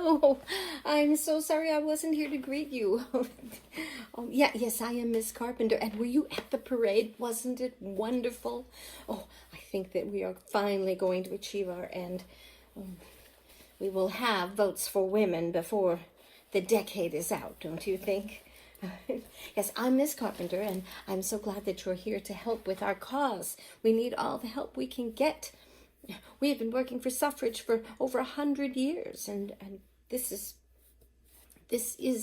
hello. I'm so sorry I wasn't here to greet you. Yes, I am Miss Carpenter. And were you at the parade? Wasn't it wonderful? Oh, I think that we are finally going to achieve our end. We will have votes for women before the decade is out, don't you think? Yes, I'm Miss Carpenter, and I'm so glad that you're here to help with our cause. We need all the help we can get. We have been working for suffrage for over 100 years, and this is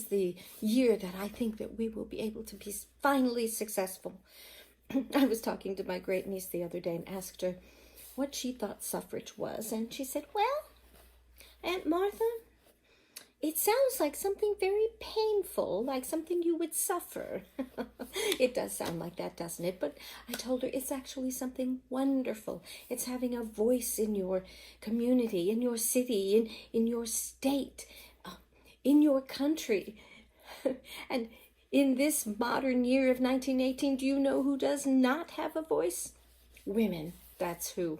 the year that I think that we will be able to be finally successful. I was talking to my great niece the other day and asked her what she thought suffrage was, and she said, "Well, Aunt Martha, it sounds like something very painful, like something you would suffer." It does sound like that, doesn't it? But I told her it's actually something wonderful. It's having a voice in your community, in your city, in your state, in your country. And in this modern year of 1918, do you know who does not have a voice? Women, that's who.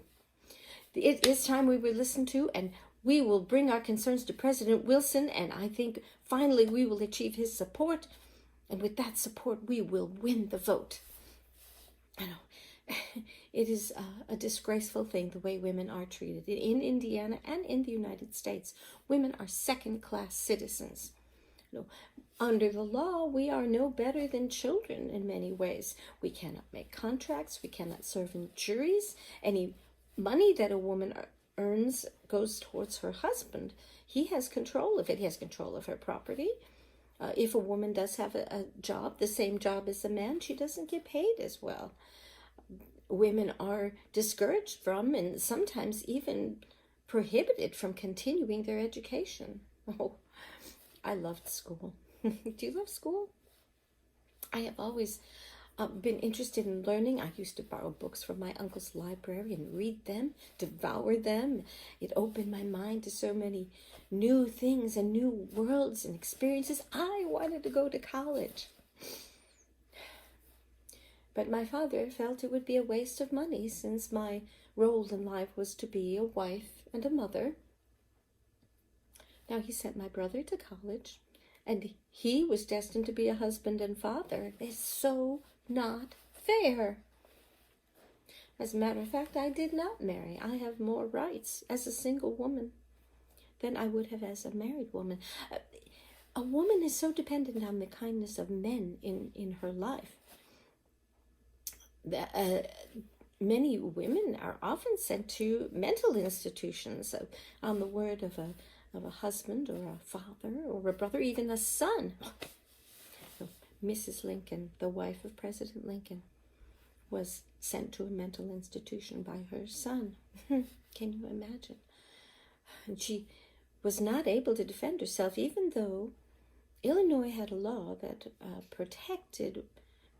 It is time we would listen to, and we will bring our concerns to President Wilson, and I think finally we will achieve his support. And with that support, we will win the vote. I know, it is a disgraceful thing the way women are treated. In Indiana and in the United States, women are second-class citizens. You know, under the law, we are no better than children in many ways. We cannot make contracts. We cannot serve in juries. Any money that a woman earns goes towards her husband. He has control of it. He has control of her property. If a woman does have a job, the same job as a man, she doesn't get paid as well. Women are discouraged from and sometimes even prohibited from continuing their education. Oh, I loved school. Do you love school? I have always been interested in learning. I used to borrow books from my uncle's library and read them, devour them. It opened my mind to so many new things and new worlds and experiences. I wanted to go to college. But my father felt it would be a waste of money since my role in life was to be a wife and a mother. Now he sent my brother to college, and he was destined to be a husband and father. It's so not fair. As a matter of fact, I did not marry. I have more rights as a single woman than I would have as a married woman. A woman is so dependent on the kindness of men in her life. Many women are often sent to mental institutions on the word of a husband or a father or a brother, even a son. Mrs. Lincoln, the wife of President Lincoln, was sent to a mental institution by her son. Can you imagine? And she was not able to defend herself, even though Illinois had a law that protected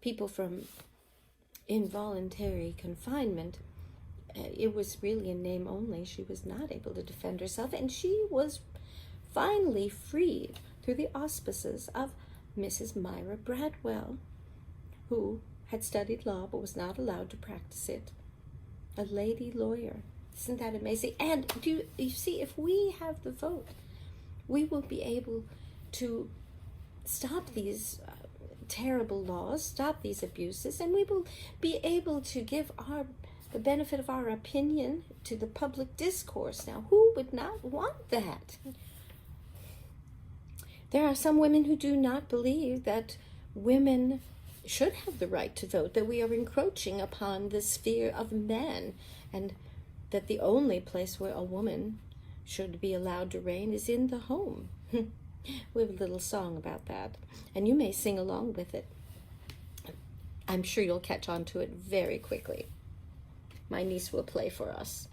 people from involuntary confinement. It was really in name only. She was not able to defend herself, and she was finally freed through the auspices of Mrs. Myra Bradwell, who had studied law but was not allowed to practice it. A lady lawyer. Isn't that amazing? And do you see, if we have the vote, we will be able to stop these terrible laws, stop these abuses, and we will be able to give the benefit of our opinion to the public discourse. Now, who would not want that? There are some women who do not believe that women should have the right to vote, that we are encroaching upon the sphere of men, and that the only place where a woman should be allowed to reign is in the home. We have a little song about that, and you may sing along with it. I'm sure you'll catch on to it very quickly. My niece will play for us.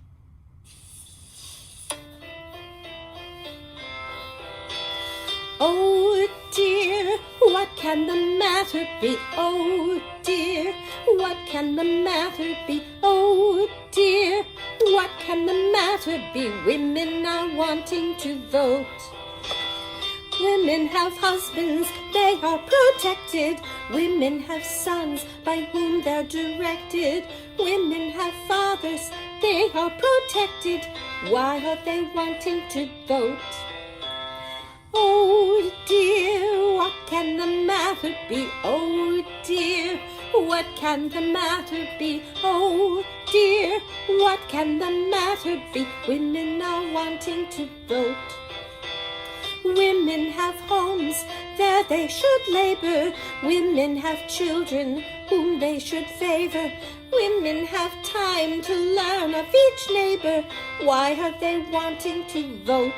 Oh dear, what can the matter be? Oh dear, what can the matter be? Oh dear, what can the matter be? Women are wanting to vote. Women have husbands, they are protected. Women have sons by whom they're directed. Women have fathers, they are protected. Why are they wanting to vote? Oh dear, what can the matter be? Oh dear, what can the matter be? Oh dear, what can the matter be? Women are wanting to vote. Women have homes, there they should labor. Women have children, whom they should favor. Women have time to learn of each neighbor. Why are they wanting to vote?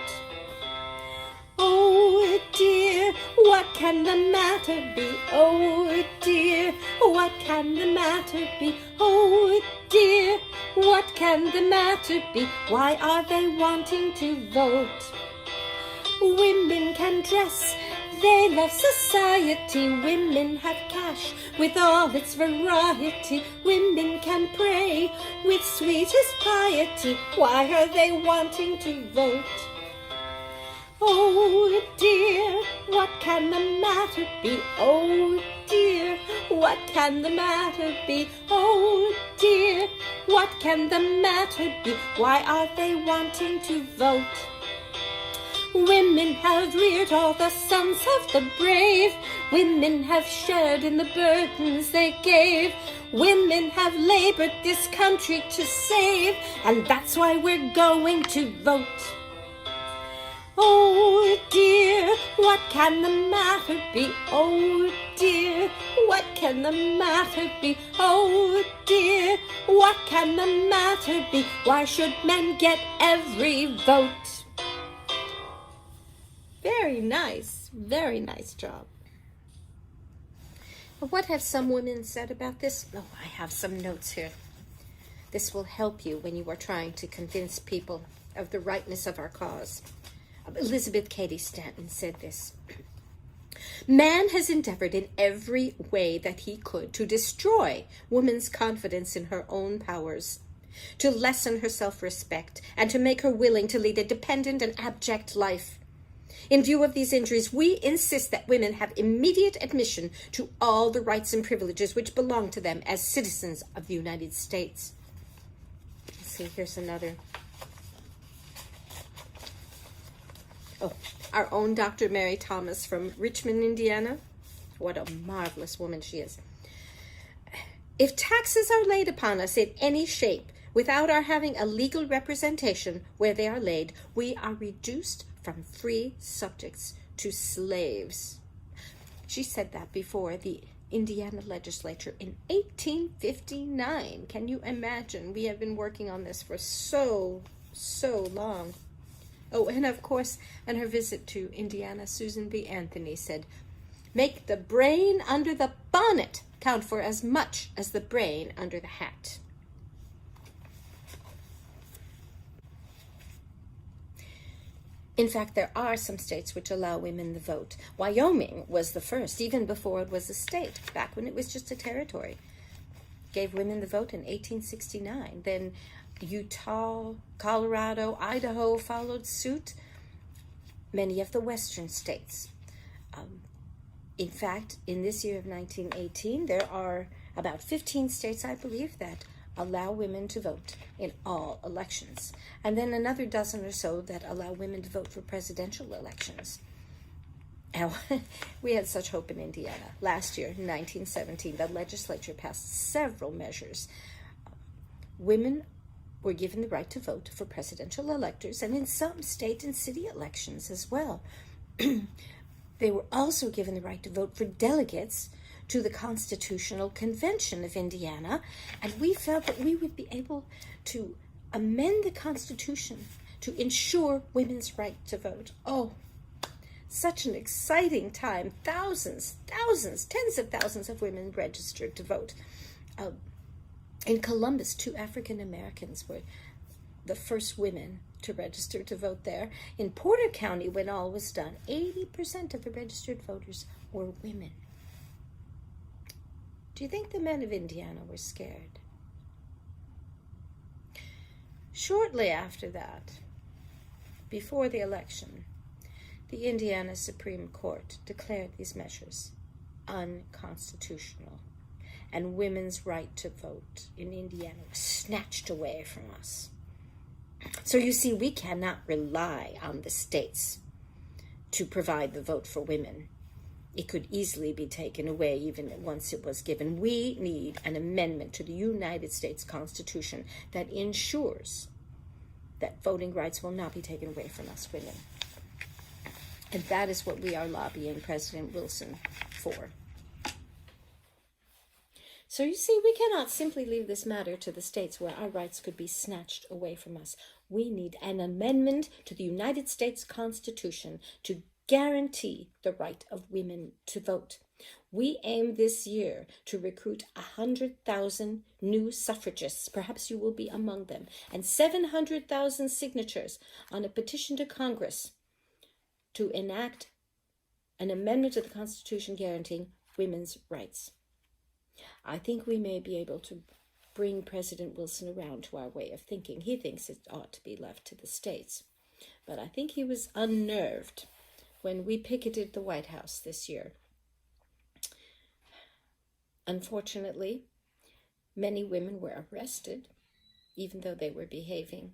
Oh dear, what can the matter be? Oh dear, what can the matter be? Oh dear, what can the matter be? Why are they wanting to vote? Women can dress, they love society. Women have cash with all its variety. Women can pray with sweetest piety. Why are they wanting to vote? Oh dear, what can the matter be? Oh dear, what can the matter be? Oh dear, what can the matter be? Why are they wanting to vote? Women have reared all the sons of the brave. Women have shared in the burdens they gave. Women have labored this country to save, and that's why we're going to vote. Oh dear, what can the matter be? Oh dear, what can the matter be? Oh dear, what can the matter be? Why should men get every vote? Very nice job. What have some women said about this? Oh, I have some notes here. This will help you when you are trying to convince people of the rightness of our cause. Elizabeth Cady Stanton said this: Man has endeavored in every way that he could to destroy woman's confidence in her own powers, to lessen her self-respect, and to make her willing to lead a dependent and abject life. In view of these injuries, we insist that women have immediate admission to all the rights and privileges which belong to them as citizens of the United States. Let's see, here's another. Oh, our own Dr. Mary Thomas from Richmond, Indiana. What a marvelous woman she is. If taxes are laid upon us in any shape, without our having a legal representation where they are laid, we are reduced from free subjects to slaves. She said that before the Indiana legislature in 1859. Can you imagine? We have been working on this for so long. Oh, and of course, on her visit to Indiana, Susan B. Anthony said, "Make the brain under the bonnet count for as much as the brain under the hat." In fact, there are some states which allow women the vote. Wyoming was the first, even before it was a state, back when it was just a territory. Gave women the vote in 1869. Then Utah, Colorado, Idaho followed suit. Many of the western states. In fact, in this year of 1918, there are about 15 states, I believe, that allow women to vote in all elections. And then another dozen or so that allow women to vote for presidential elections. Now, we had such hope in Indiana. Last year, in 1917, the legislature passed several measures. Women were given the right to vote for presidential electors and in some state and city elections as well. They were also given the right to vote for delegates to the Constitutional Convention of Indiana, and we felt that we would be able to amend the Constitution to ensure women's right to vote. Oh, such an exciting time. Thousands, tens of thousands of women registered to vote. In Columbus, 2 African Americans were the first women to register to vote there. In Porter County, when all was done, 80% of the registered voters were women. Do you think the men of Indiana were scared? Shortly after that, before the election, the Indiana Supreme Court declared these measures unconstitutional, and women's right to vote in Indiana was snatched away from us. So you see, we cannot rely on the states to provide the vote for women. It could easily be taken away even once it was given. We need an amendment to the United States Constitution that ensures that voting rights will not be taken away from us women. And that is what we are lobbying President Wilson for. So you see, we cannot simply leave this matter to the states where our rights could be snatched away from us. We need an amendment to the United States Constitution to guarantee the right of women to vote. We aim this year to recruit 100,000 new suffragists, perhaps you will be among them, and 700,000 signatures on a petition to Congress to enact an amendment to the Constitution guaranteeing women's rights. I think we may be able to bring President Wilson around to our way of thinking. He thinks it ought to be left to the states, but I think he was unnerved when we picketed the White House this year. Unfortunately, many women were arrested, even though they were behaving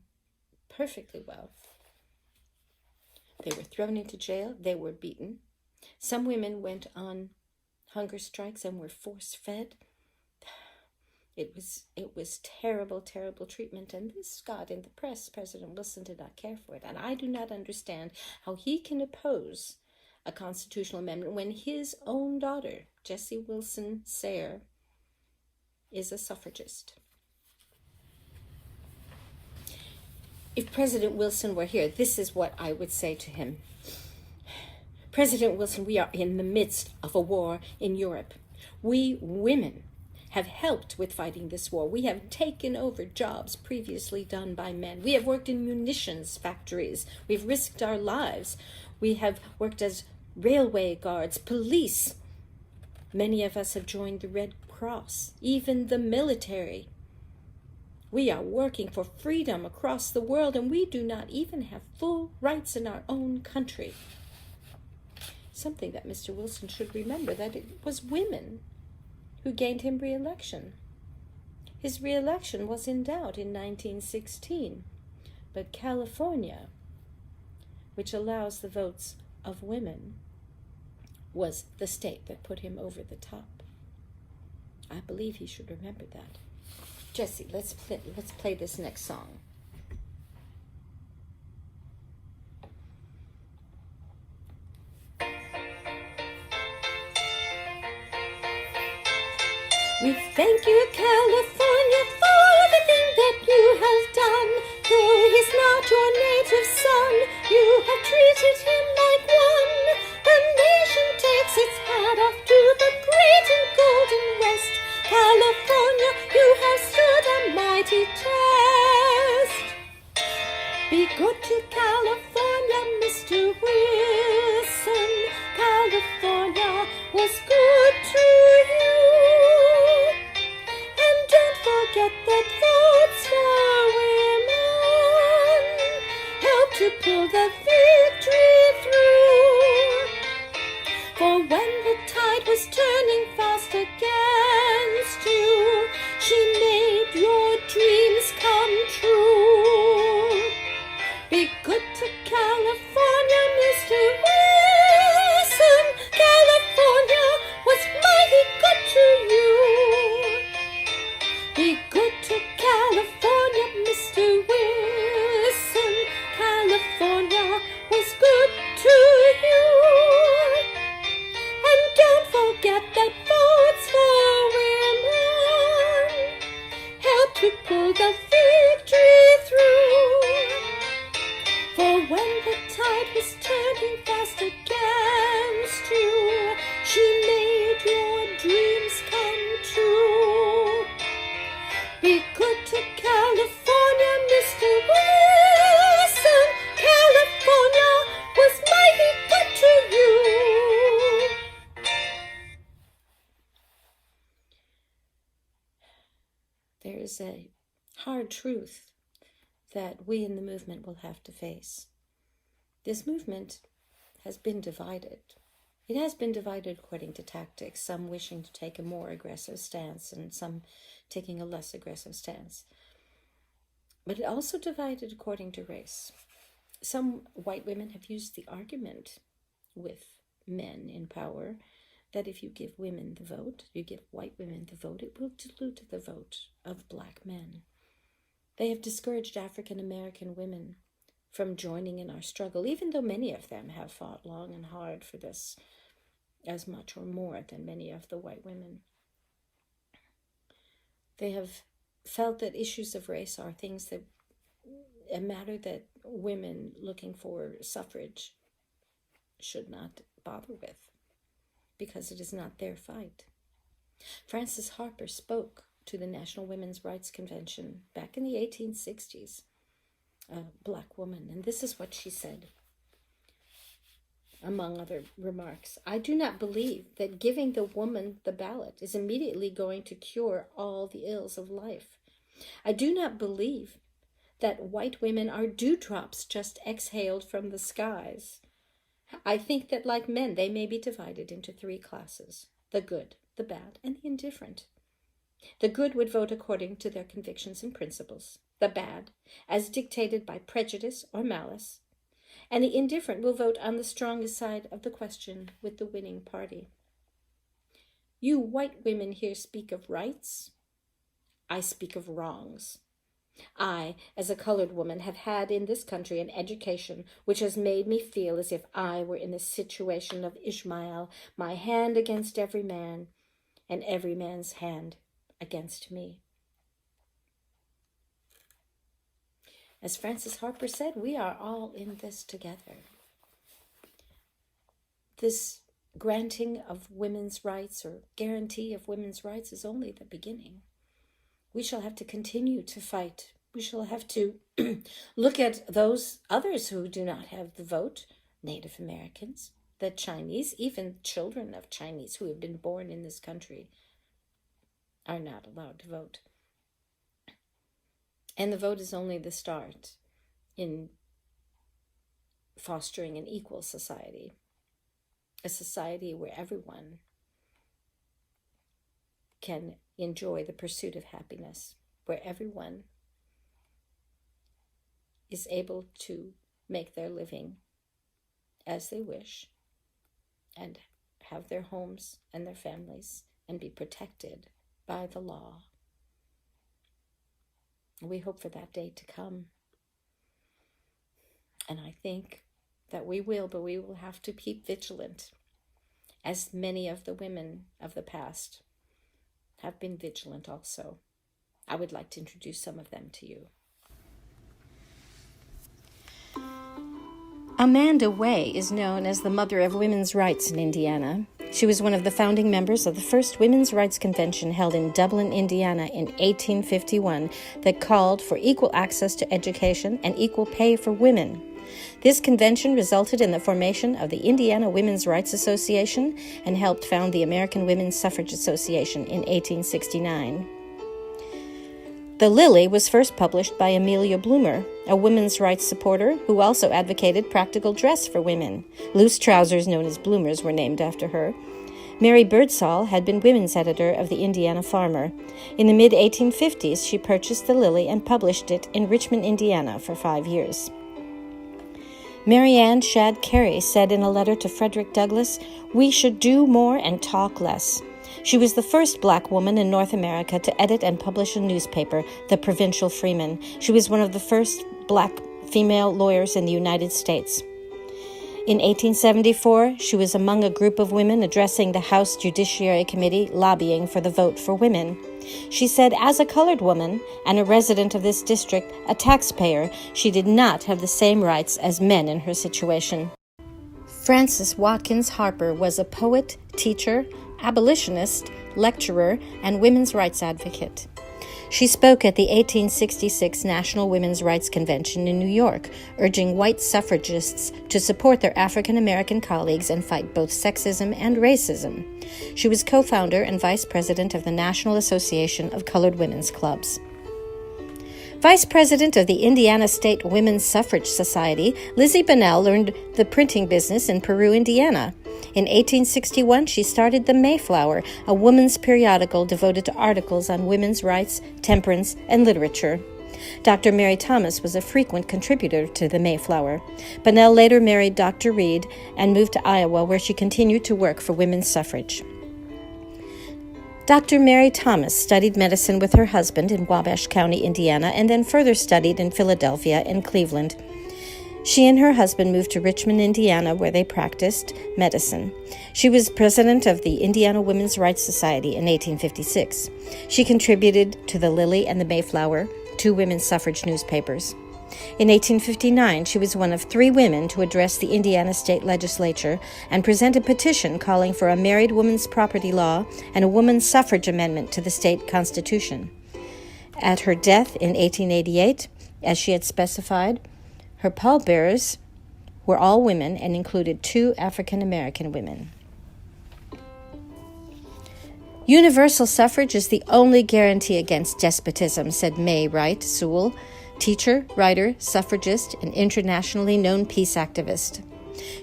perfectly well. They were thrown into jail. They were beaten. Some women went on hunger strikes and were force-fed. It was terrible, terrible treatment, and this got in the press. President Wilson did not care for it, and I do not understand how he can oppose a constitutional amendment when his own daughter, Jessie Wilson Sayre, is a suffragist. If President Wilson were here, this is what I would say to him. President Wilson, we are in the midst of a war in Europe. We women have helped with fighting this war. We have taken over jobs previously done by men. We have worked in munitions factories. We've risked our lives. We have worked as railway guards, police. Many of us have joined the Red Cross, even the military. We are working for freedom across the world, and we do not even have full rights in our own country. Something that Mr. Wilson should remember, that it was women who gained him re-election. His re-election was in doubt in 1916, but California, which allows the votes of women, was the state that put him over the top. I believe he should remember that. Jessie, let's play this next song. We thank you, California, for the thing that you have done. Though he's not your native son, you have treated him like one. The nation takes its hat off to the great and golden West. California, you have stood a mighty test. Be good to California, Mr. Wilson. California was good to you. Forget that votes for women help to pull the victory through. For when the tide was turning fast against you, she made your dreams come true. Be good to California, Mr. Wilson. California was mighty good to you. Be good to California, Mr. Wilson. California was good to you. And don't forget that votes for women help to pull the victory through. For when the tide was turning fast against you, she made your dreams come true. Be good to California, Mr. Wilson. California was mighty good to you. There is a hard truth that we in the movement will have to face. This movement has been divided. It has been divided according to tactics, some wishing to take a more aggressive stance and some taking a less aggressive stance. But it also divided according to race. Some white women have used the argument with men in power that if you give women the vote, you give white women the vote, it will dilute the vote of black men. They have discouraged African American women from joining in our struggle, even though many of them have fought long and hard for this as much or more than many of the white women. They have felt that issues of race are things that a matter that women looking for suffrage should not bother with, because it is not their fight. Frances Harper spoke to the National Women's Rights Convention back in the 1860s, a black woman, and this is what she said, among other remarks. "I do not believe that giving the woman the ballot is immediately going to cure all the ills of life. I do not believe that white women are dewdrops just exhaled from the skies. I think that, like men, they may be divided into three classes: the good, the bad, and the indifferent. The good would vote according to their convictions and principles, the bad, as dictated by prejudice or malice, and the indifferent will vote on the strongest side of the question with the winning party. You white women here speak of rights. I speak of wrongs. I, as a colored woman, have had in this country an education which has made me feel as if I were in the situation of Ishmael, my hand against every man, and every man's hand against me." As Frances Harper said, we are all in this together. This granting of women's rights or guarantee of women's rights is only the beginning. We shall have to continue to fight. We shall have to look at those others who do not have the vote, Native Americans, the Chinese, even children of Chinese who have been born in this country are not allowed to vote. And the vote is only the start in fostering an equal society, a society where everyone can enjoy the pursuit of happiness, where everyone is able to make their living as they wish and have their homes and their families and be protected by the law. We hope for that day to come. And I think that we will, but we will have to keep vigilant, as many of the women of the past have been vigilant also. I would like to introduce some of them to you. Amanda Way is known as the mother of women's rights in Indiana. She was one of the founding members of the first Women's Rights Convention held in Dublin, Indiana in 1851 that called for equal access to education and equal pay for women. This convention resulted in the formation of the Indiana Women's Rights Association and helped found the American Women's Suffrage Association in 1869. The Lily was first published by Amelia Bloomer, a women's rights supporter who also advocated practical dress for women. Loose trousers known as bloomers were named after her. Mary Birdsall had been women's editor of the Indiana Farmer. In the mid-1850s, she purchased the Lily and published it in Richmond, Indiana for 5 years. Mary Ann Shadd Cary said in a letter to Frederick Douglass, "We should do more and talk less." She was the first black woman in North America to edit and publish a newspaper, the Provincial Freeman. She was one of the first black female lawyers in the United States. In 1874, she was among a group of women addressing the House Judiciary Committee lobbying for the vote for women. She said, as a colored woman and a resident of this district, a taxpayer, she did not have the same rights as men in her situation. Frances Watkins Harper was a poet, teacher, abolitionist, lecturer, and women's rights advocate. She spoke at the 1866 National Women's Rights Convention in New York, urging white suffragists to support their African American colleagues and fight both sexism and racism. She was co-founder and vice president of the National Association of Colored Women's Clubs. Vice president of the Indiana State Women's Suffrage Society, Lizzie Bonnell learned the printing business in Peru, Indiana. In 1861, she started the Mayflower, a woman's periodical devoted to articles on women's rights, temperance, and literature. Dr. Mary Thomas was a frequent contributor to the Mayflower. Bonnell later married Dr. Reed and moved to Iowa, where she continued to work for women's suffrage. Dr. Mary Thomas studied medicine with her husband in Wabash County, Indiana, and then further studied in Philadelphia and Cleveland. She and her husband moved to Richmond, Indiana, where they practiced medicine. She was president of the Indiana Women's Rights Society in 1856. She contributed to the Lily and the Mayflower, two women's suffrage newspapers. In 1859, she was one of 3 women to address the Indiana state legislature and present a petition calling for a married woman's property law and a woman's suffrage amendment to the state constitution. At her death in 1888, as she had specified, her pallbearers were all women and included 2 African-American women. Universal suffrage is the only guarantee against despotism, said May Wright Sewell, teacher, writer, suffragist, and internationally known peace activist.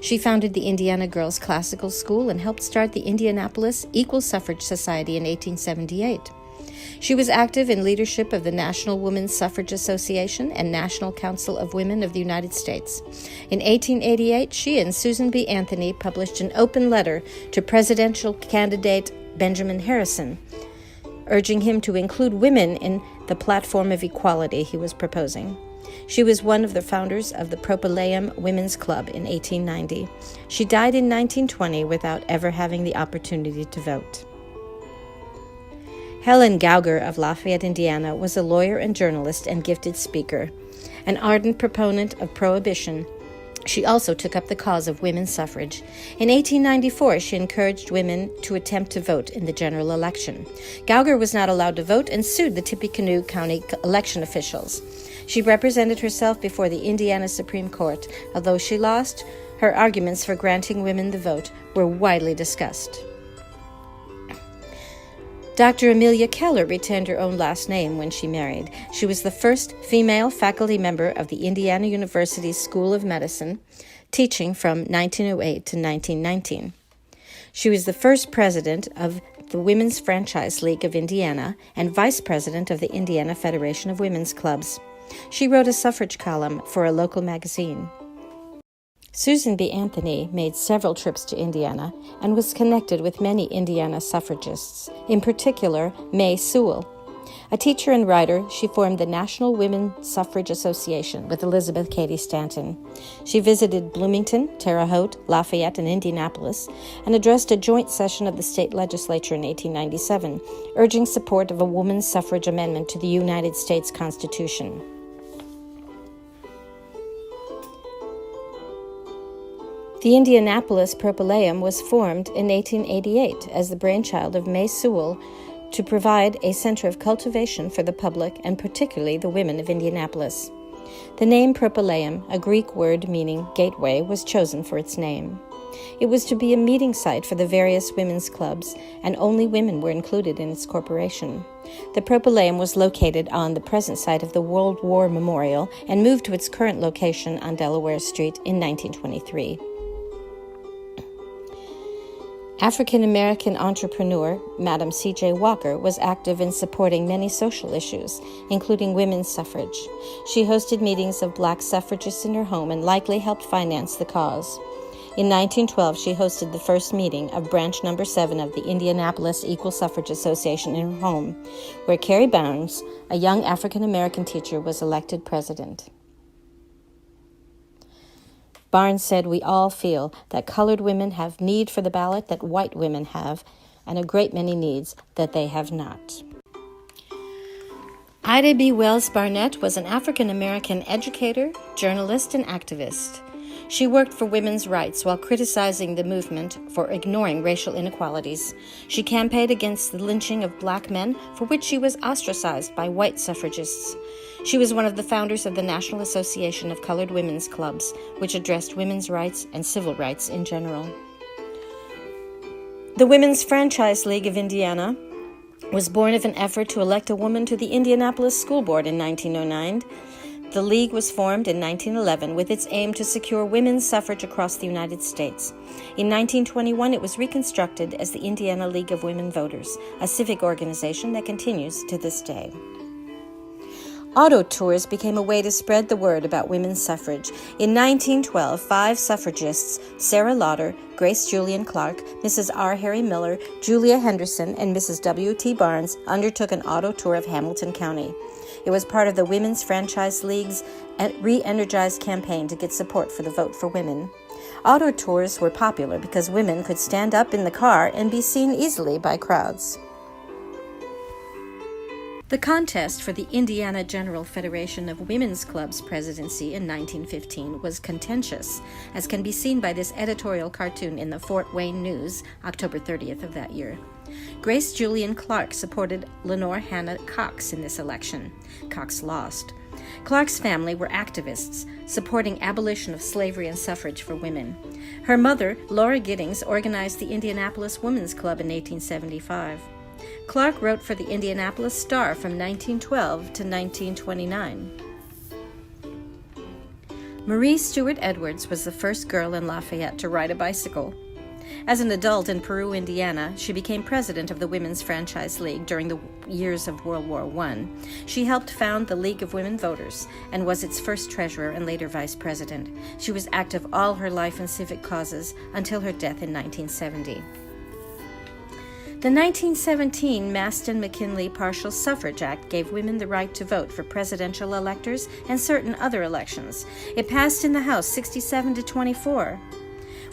She founded the Indiana Girls Classical School and helped start the Indianapolis Equal Suffrage Society in 1878. She was active in leadership of the National Women's Suffrage Association and National Council of Women of the United States. In 1888, she and Susan B. Anthony published an open letter to presidential candidate Benjamin Harrison, urging him to include women in the platform of equality he was proposing. She was one of the founders of the Propylaeum Women's Club in 1890. She died in 1920 without ever having the opportunity to vote. Helen Gauger of Lafayette, Indiana, was a lawyer and journalist and gifted speaker. An ardent proponent of prohibition, she also took up the cause of women's suffrage. In 1894, she encouraged women to attempt to vote in the general election. Gauger was not allowed to vote and sued the Tippecanoe County election officials. She represented herself before the Indiana Supreme Court. Although she lost, her arguments for granting women the vote were widely discussed. Dr. Emilia Keller retained her own last name when she married. She was the first female faculty member of the Indiana University School of Medicine, teaching from 1908 to 1919. She was the first president of the Women's Franchise League of Indiana and vice president of the Indiana Federation of Women's Clubs. She wrote a suffrage column for a local magazine. Susan B. Anthony made several trips to Indiana and was connected with many Indiana suffragists, in particular May Sewell. A teacher and writer, she formed the National Women's Suffrage Association with Elizabeth Cady Stanton. She visited Bloomington, Terre Haute, Lafayette, and Indianapolis, and addressed a joint session of the state legislature in 1897, urging support of a woman's suffrage amendment to the United States Constitution. The Indianapolis Propylaeum was formed in 1888 as the brainchild of May Sewell to provide a center of cultivation for the public and particularly the women of Indianapolis. The name Propylaeum, a Greek word meaning gateway, was chosen for its name. It was to be a meeting site for the various women's clubs, and only women were included in its corporation. The Propylaeum was located on the present site of the World War Memorial and moved to its current location on Delaware Street in 1923. African-American entrepreneur Madam C.J. Walker was active in supporting many social issues, including women's suffrage. She hosted meetings of black suffragists in her home and likely helped finance the cause. In 1912, she hosted the first meeting of Branch No. 7 of the Indianapolis Equal Suffrage Association in her home, where Carrie Barnes, a young African-American teacher, was elected president. Barnes said, "We all feel that colored women have need for the ballot that white women have, and a great many needs that they have not." Ida B. Wells Barnett was an African-American educator, journalist, and activist. She worked for women's rights while criticizing the movement for ignoring racial inequalities. She campaigned against the lynching of black men, for which she was ostracized by white suffragists. She was one of the founders of the National Association of Colored Women's Clubs, which addressed women's rights and civil rights in general. The Women's Franchise League of Indiana was born of an effort to elect a woman to the Indianapolis School Board in 1909. The league was formed in 1911 with its aim to secure women's suffrage across the United States. In 1921, it was reconstructed as the Indiana League of Women Voters, a civic organization that continues to this day. Auto tours became a way to spread the word about women's suffrage. In 1912, 5 suffragists, Sarah Lauder, Grace Julian Clark, Mrs. R. Harry Miller, Julia Henderson, and Mrs. W. T. Barnes undertook an auto tour of Hamilton County. It was part of the Women's Franchise League's re-energized campaign to get support for the vote for women. Auto tours were popular because women could stand up in the car and be seen easily by crowds. The contest for the Indiana General Federation of Women's Clubs presidency in 1915 was contentious, as can be seen by this editorial cartoon in the Fort Wayne News, October 30th of that year. Grace Julian Clark supported Lenore Hannah Cox in this election. Cox lost. Clark's family were activists, supporting abolition of slavery and suffrage for women. Her mother, Laura Giddings, organized the Indianapolis Women's Club in 1875. Clark wrote for the Indianapolis Star from 1912 to 1929. Marie Stewart Edwards was the first girl in Lafayette to ride a bicycle. As an adult in Peru, Indiana, she became president of the Women's Franchise League during the years of World War I. She helped found the League of Women Voters and was its first treasurer and later vice president. She was active all her life in civic causes until her death in 1970. The 1917 Maston-McKinley Partial Suffrage Act gave women the right to vote for presidential electors and certain other elections. It passed in the House 67 to 24.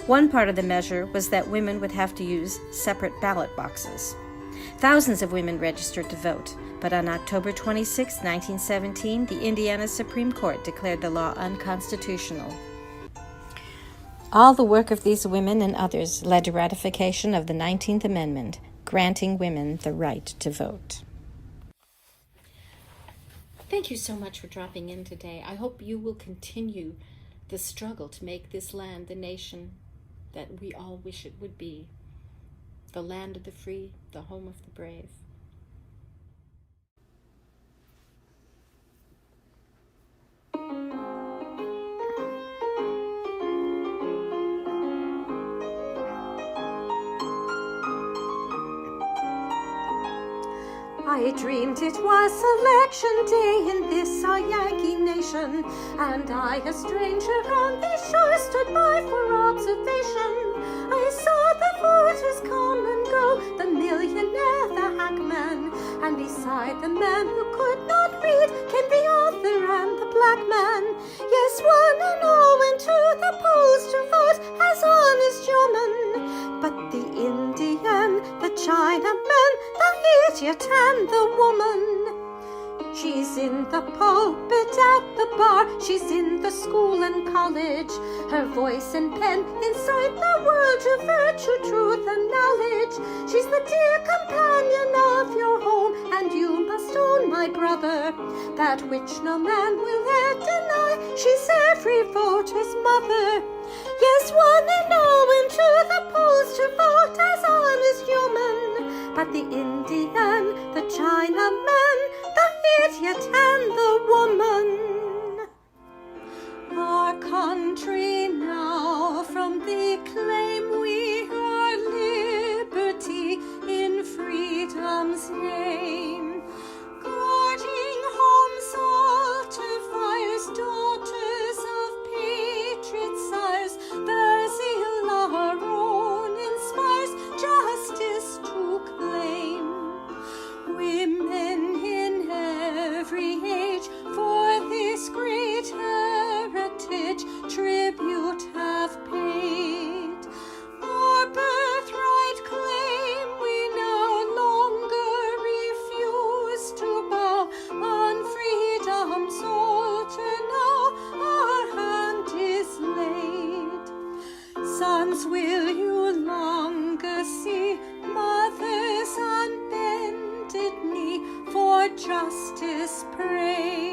One part of the measure was that women would have to use separate ballot boxes. Thousands of women registered to vote, but on October 26, 1917, the Indiana Supreme Court declared the law unconstitutional. All the work of these women and others led to ratification of the 19th Amendment, granting women the right to vote. Thank you so much for dropping in today. I hope you will continue the struggle to make this land the nation that we all wish it would be. The land of the free, the home of the brave. I dreamed it was election day in this our Yankee nation, and I, a stranger on these shores, stood by for observation. I saw the voters come and go, the millionaire, the hackman, and beside the man who could not read came the author and the black man. Yes, one and all went to the polls to vote as honest yeomen, but the Indian, the Chinaman, the idiot and the woman. She's in the pulpit, at the bar, she's in the school and college. Her voice and pen incite the world to virtue, truth, and knowledge. She's the dear companion of your home, and you must own, my brother, that which no man will e'er deny. She's every voter's mother. Yes, one and all went to the polls to vote as honest human, but the Indian, the Chinaman, the idiot and the woman. Our country now from thee claim we our liberty in freedom's name, guarding home's altar fires, daughters of patriot sires, their zeal our own inspires justice to claim. Women in every age for this great heritage tribute have paid. Our birthright claim we no longer refuse to bow. On freedom's altar now our hand is laid. Sons, will you longer see mothers unbended knee for justice pray?